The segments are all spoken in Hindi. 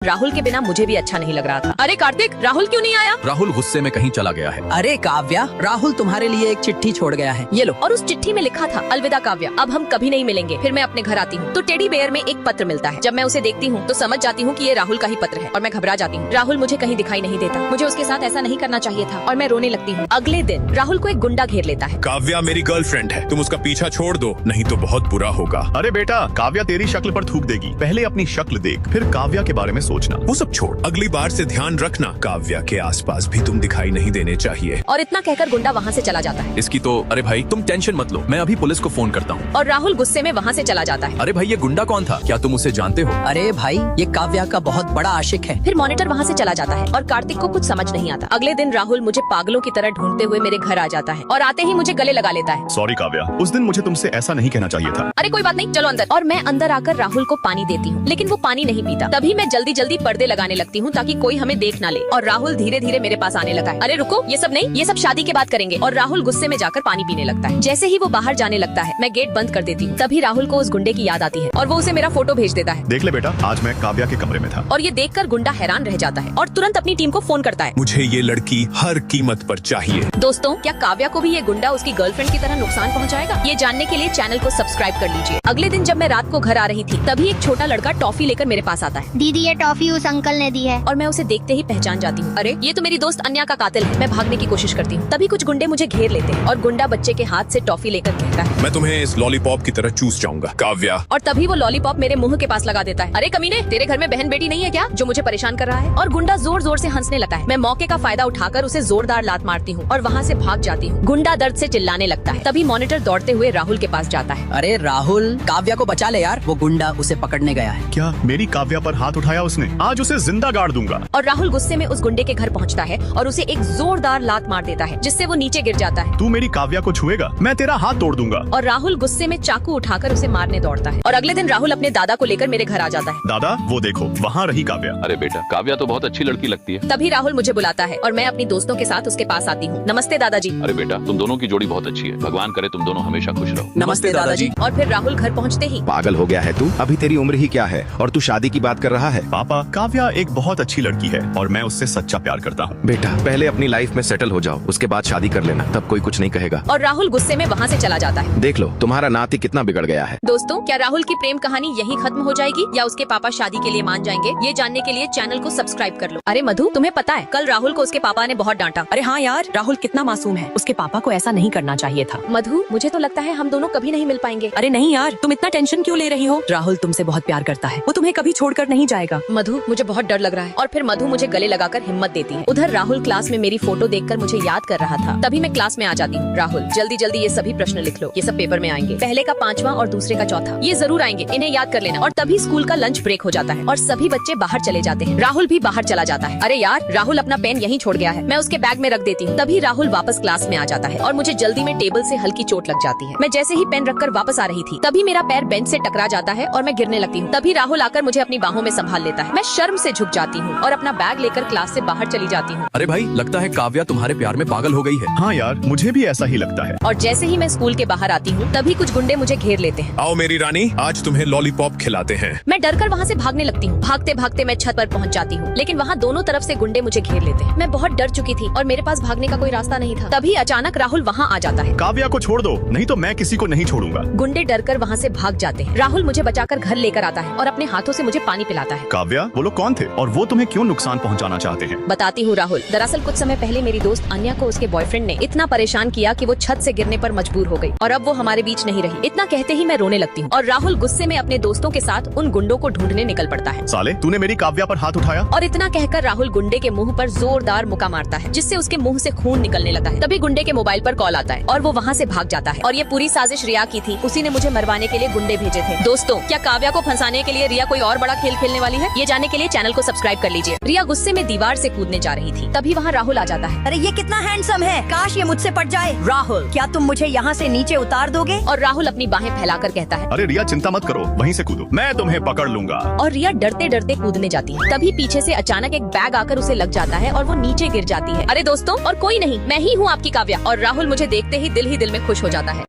राहुल के बिना मुझे भी अच्छा नहीं लग रहा था। अरे कार्तिक, राहुल क्यों नहीं आया? राहुल गुस्से में कहीं चला गया है। अरे काव्या, राहुल तुम्हारे लिए एक चिट्ठी छोड़ गया है, ये लो। और उस चिट्ठी में लिखा था, अलविदा काव्या, अब हम कभी नहीं मिलेंगे। फिर मैं अपने घर आती हूँ तो टेडी बेयर में एक पत्र मिलता है। जब मैं उसे देखती हूँ तो समझ जाती हूँ कि ये राहुल का ही पत्र है और मैं घबरा जाती हूँ। राहुल मुझे कहीं दिखाई नहीं देता। मुझे उसके साथ ऐसा नहीं करना चाहिए था और मैं रोने लगती हूँ। अगले दिन राहुल को एक गुंडा घेर लेता है। काव्या मेरी गर्लफ्रेंड है, तुम उसका पीछा छोड़ दो, नहीं तो बहुत बुरा होगा। अरे बेटा, काव्या तेरी शक्ल पर थूक देगी, पहले अपनी शक्ल देख, फिर काव्या के बारे में सोचना। वो सब छोड़, अगली बार से ध्यान रखना, काव्या के आसपास भी तुम दिखाई नहीं देने चाहिए। और इतना कहकर गुंडा वहाँ से चला जाता है। इसकी तो अरे भाई तुम टेंशन मत लो, मैं अभी पुलिस को फोन करता हूँ। और राहुल गुस्से में वहाँ से चला जाता है। अरे भाई ये गुंडा कौन था, क्या तुम उसे जानते हो? अरे भाई, ये काव्या का बहुत बड़ा आशिक है। फिर मॉनिटर वहाँ से चला जाता है और कार्तिक को कुछ समझ नहीं आता। अगले दिन राहुल मुझे पागलों की तरह ढूंढते हुए मेरे घर आ जाता है और आते ही मुझे गले लगा लेता है। सॉरी काव्या, उस दिन मुझे तुमसे ऐसा नहीं कहना चाहिए था। अरे कोई बात नहीं, चलो अंदर। और मैं अंदर आकर राहुल को पानी देती हूँ, लेकिन वो पानी नहीं पीता। तभी मैं जल्दी जल्दी पर्दे लगाने लगती हूँ ताकि कोई हमें देख ना ले। और राहुल धीरे धीरे मेरे पास आने लगा है। अरे रुको, ये सब नहीं, ये सब शादी के बाद करेंगे। और राहुल गुस्से में जाकर पानी पीने लगता है। जैसे ही वो बाहर जाने लगता है मैं गेट बंद कर देती हूँ। तभी राहुल को उस गुंडे की याद आती है और वो उसे मेरा फोटो भेज देता है। देख ले बेटा, आज मैं काव्या के कमरे में था। और ये देखकर गुंडा हैरान रह जाता है और तुरंत अपनी टीम को फोन करता है। मुझे ये लड़की हर कीमत पर चाहिए। दोस्तों, क्या काव्या को भी ये गुंडा उसकी गर्लफ्रेंड की तरह नुकसान पहुंचाएगा? ये जानने के लिए चैनल को सब्सक्राइब कर लीजिए। अगले दिन जब मैं रात को घर आ रही थी तभी एक छोटा लड़का टॉफी लेकर मेरे पास आता है। दीदी, ये टॉफी उस अंकल ने दी है। और मैं उसे देखते ही पहचान जाती हूँ। अरे ये तो मेरी दोस्त अन्या का कातिल है। मैं भागने की कोशिश करती हूँ, तभी कुछ गुंडे मुझे घेर लेते हैं और गुंडा बच्चे के हाथ से टॉफी लेकर कहता है, मैं तुम्हें इस लॉलीपॉप की तरह चूस जाऊंगा काव्या। और तभी वो लॉलीपॉप मेरे मुंह के पास लगा देता है। अरे कमीने, तेरे घर में बहन बेटी नहीं है क्या जो मुझे परेशान कर रहा है? और गुंडा जोर जोर से हंसने लगता है। मैं मौके का फायदा उठाकर उसे जोरदार लात मारती हूँ और वहाँ से भाग जाती हूँ। गुंडा दर्द से चिल्लाने लगता है। तभी मॉनिटर दौड़ते हुए राहुल के पास जाता है। अरे राहुल, काव्या को बचा ले यार, वो गुंडा उसे पकड़ने गया है। क्या मेरी काव्या पर हाथ उठाया उसने? आज उसे जिंदा गाड़ दूंगा। और राहुल गुस्से में उस गुंडे के घर पहुंचता है और उसे एक जोरदार लात मार देता है जिससे वो नीचे गिर जाता है। तू मेरी काव्या को छुएगा, मैं तेरा हाथ तोड़ दूंगा। और राहुल गुस्से में चाकू उठाकर उसे मारने दौड़ता है। और अगले दिन राहुल अपने दादा को लेकर मेरे घर आ जाता है। दादा, वो देखो, वहाँ रही काव्या। अरे बेटा, काव्या तो बहुत अच्छी लड़की लगती है। तभी राहुल मुझे बुलाता है और मैं अपनी दोस्तों के साथ उसके पास आती हूँ। नमस्ते दादाजी। अरे बेटा, तुम दोनों की जोड़ी बहुत अच्छी है, भगवान करे तुम दोनों हमेशा खुश रहो। नमस्ते दादाजी। और फिर राहुल घर पहुँचते ही, पागल हो गया है तू? अभी तेरी उम्र ही क्या है और तू शादी की बात कर रहा है? पापा, काव्या एक बहुत अच्छी लड़की है और मैं उससे सच्चा प्यार करता हूँ। बेटा, पहले अपनी लाइफ में सेटल हो जाओ, उसके बाद शादी कर लेना, तब कोई कुछ नहीं कहेगा। और राहुल गुस्से में वहाँ से चला जाता है। देख लो, तुम्हारा नाती कितना बिगड़ गया है। दोस्तों, क्या राहुल की प्रेम कहानी यहीं खत्म हो जाएगी या उसके पापा शादी के लिए मान जाएंगे? ये जानने के लिए चैनल को सब्सक्राइब कर लो। अरे मधु, तुम्हें पता है कल राहुल को उसके पापा ने बहुत डांटा। अरे हाँ यार, राहुल कितना मासूम है, उसके पापा को ऐसा नहीं करना चाहिए था। मधु, मुझे तो लगता है हम दोनों कभी नहीं मिल पाएंगे। अरे नहीं यार, तुम इतना टेंशन क्यों ले रही हो? राहुल तुमसे बहुत प्यार करता है, वो तुम्हें कभी छोड़कर नहीं जाएगा। मधु, मुझे बहुत डर लग रहा है। और फिर मधु मुझे गले लगाकर हिम्मत देती है। उधर राहुल क्लास में मेरी फोटो देखकर मुझे याद कर रहा था। तभी मैं क्लास में आ जाती हूँ। राहुल, जल्दी जल्दी ये सभी प्रश्न लिख लो, ये सब पेपर में आएंगे। पहले का 5वां और दूसरे का 4था, ये जरूर आएंगे, इन्हें याद कर लेना। और तभी स्कूल का लंच ब्रेक हो जाता है और सभी बच्चे बाहर चले जाते हैं। राहुल भी बाहर चला जाता है। अरे यार, राहुल अपना पेन यहीं छोड़ गया है। मैं उसके बैग में रख देती हूँ। तभी राहुल वापस क्लास में आ जाता है और मुझे जल्दी में टेबल से हल्की चोट लग जाती है। मैं जैसे ही पेन रखकर वापस आ रही थी तभी मेरा पैर बेंच से टकरा जाता है और मैं गिरने लगती हूँ। तभी राहुल आकर मुझे अपनी बाहों में संभाल लेता है। मैं शर्म से झुक जाती हूँ और अपना बैग लेकर क्लास से बाहर चली जाती हूँ। अरे भाई, लगता है काव्या तुम्हारे प्यार में पागल हो गई है। हाँ यार, मुझे भी ऐसा ही लगता है। और जैसे ही मैं स्कूल के बाहर आती हूँ तभी कुछ गुंडे मुझे घेर लेते हैं। आओ मेरी रानी, आज तुम्हें लॉलीपॉप खिलाते हैं। मैं डरकर वहाँ से भागने लगती हूँ। भागते भागते मैं छत पर पहुँच जाती हूँ, लेकिन वहाँ दोनों तरफ से गुंडे मुझे घेर लेते हैं। मैं बहुत डर चुकी थी और मेरे पास भागने का कोई रास्ता नहीं था। तभी अचानक राहुल वहाँ आ जाता है। काव्या को छोड़ दो, नहीं तो मैं किसी को नहीं छोड़ूंगा। गुंडे डरकर वहाँ से भाग जाते हैं। राहुल मुझे बचाकर घर लेकर आता है और अपने हाथों से मुझे पानी पिलाता है। काव्या, वो लोग कौन थे और वो तुम्हें क्यों नुकसान पहुंचाना चाहते हैं? बताती हूँ राहुल। दरअसल कुछ समय पहले मेरी दोस्त अन्या को उसके बॉयफ्रेंड ने इतना परेशान किया कि वो छत से गिरने पर मजबूर हो गई और अब वो हमारे बीच नहीं रही। इतना कहते ही मैं रोने लगती हूँ और राहुल गुस्से में अपने दोस्तों के साथ उन गुंडों को ढूंढने निकल पड़ता है। साले, तूने मेरी काव्या पर हाथ उठाया? और इतना कहकर राहुल गुंडे के मुंह पर जोरदार मुक्का मारता है जिससे उसके मुंह से खून निकलने लगता है। तभी गुंडे के मोबाइल पर कॉल आता है और वो वहाँ से भाग जाता है। और ये पूरी साजिश रिया की थी, उसी ने मुझे मरवाने के लिए गुंडे भेजे थे। दोस्तों, क्या काव्या को फंसाने के लिए रिया कोई और बड़ा खेल खेलने वाली है? ये जानने के लिए चैनल को सब्सक्राइब कर लीजिए। रिया गुस्से में दीवार से कूदने जा रही थी, तभी वहाँ राहुल आ जाता है। अरे ये कितना हैंडसम है, काश ये मुझसे पट जाए। राहुल, क्या तुम मुझे यहाँ से नीचे उतार दोगे? और राहुल अपनी बाहें फैलाकर कहता है, अरे रिया, चिंता मत करो, वहीं से कूदो, मैं तुम्हें पकड़ लूंगा। और रिया डरते डरते कूदने जाती है। तभी पीछे से अचानक एक बैग आकर उसे लग जाता है और वो नीचे गिर जाती है। अरे दोस्तों, और कोई नहीं, मैं ही हूँ आपकी काव्या। और राहुल मुझे देखते ही दिल में खुश हो जाता है।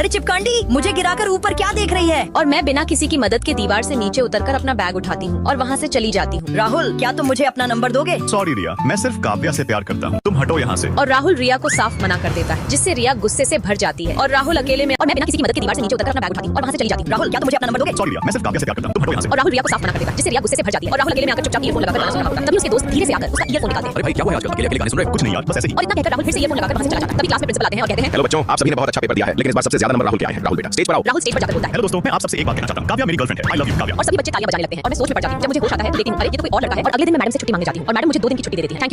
अरे चिपकांडी, मुझे गिराकर ऊपर क्या देख रही है? और मैं बिना किसी की मदद के दीवार से नीचे उतरकर अपना बैग उठाती हूँ और वहाँ से चली जाती हूँ। राहुल, क्या तुम मुझे अपना नंबर दोगे? सॉरी रिया, मैं सिर्फ काव्या से प्यार करता हूँ, तुम हटो यहाँ से। और राहुल रिया को साफ मना कर देता है, जिससे रिया गुस्से से भर जाती है और राहुल अकेले में और मैं बिना किसी की मदद के दीवार से नीचे उतरकर अपना बैग उठाती हूँ और वहाँ से चली जाती हूँ। राहुल, क्या तुम मुझे अपना नंबर दोगे? सॉरी रिया, मैं सिर्फ काव्या से प्यार करता हूँ, तुम हटो यहाँ से। और राहुल रिया को साफ मना कर देता है, जिससे रिया गुस्से से भर जाती है और राहुल अकेले में आकर चुपचाप ईयरफोन लगाकर गाना सुनना होता है। तभी उसके दोस्त धीरे से आकर उसका ईयरफोन निकालते हैं अरे भाई क्या हुआ आजकल अकेले अकेले गाने सुन रहे हो? कुछ नहीं यार, बस ऐसे ही। और इतना कहकर राहुल फिर से ईयरफोन लगाकर वहाँ से चला जाता है। तभी क्लास में प्रिंसिपल आते हैं और कहते हैं, हेलो बच्चों, आप सभी ने बहुत अच्छा पेपर दिया है, लेकिन इस बार सबसे ज्यादा नंबर राहुल के आए हैं। राहुल बेटा स्टेज पर आओ। राहुल स्टेज पर जाकर बोलता है हेलो दोस्तों, मैं आप सबसे एक बात कहना चाहता हूँ, काव्या मेरी गर्लफ्रेंड है। I love you Kavya. और सभी बच्चे तालियां बजाने लगते हैं और मैं सोच में पड़ जाती हूँ। जब मुझे होश आता है लेकिन अरे ये तो कोई और लड़का है और अगले दिन मैं मैडम से छुट्टी मांगने जाती हूँ और मैडम मुझे 2 दिन की छुट्टी दे देती है। Thank you.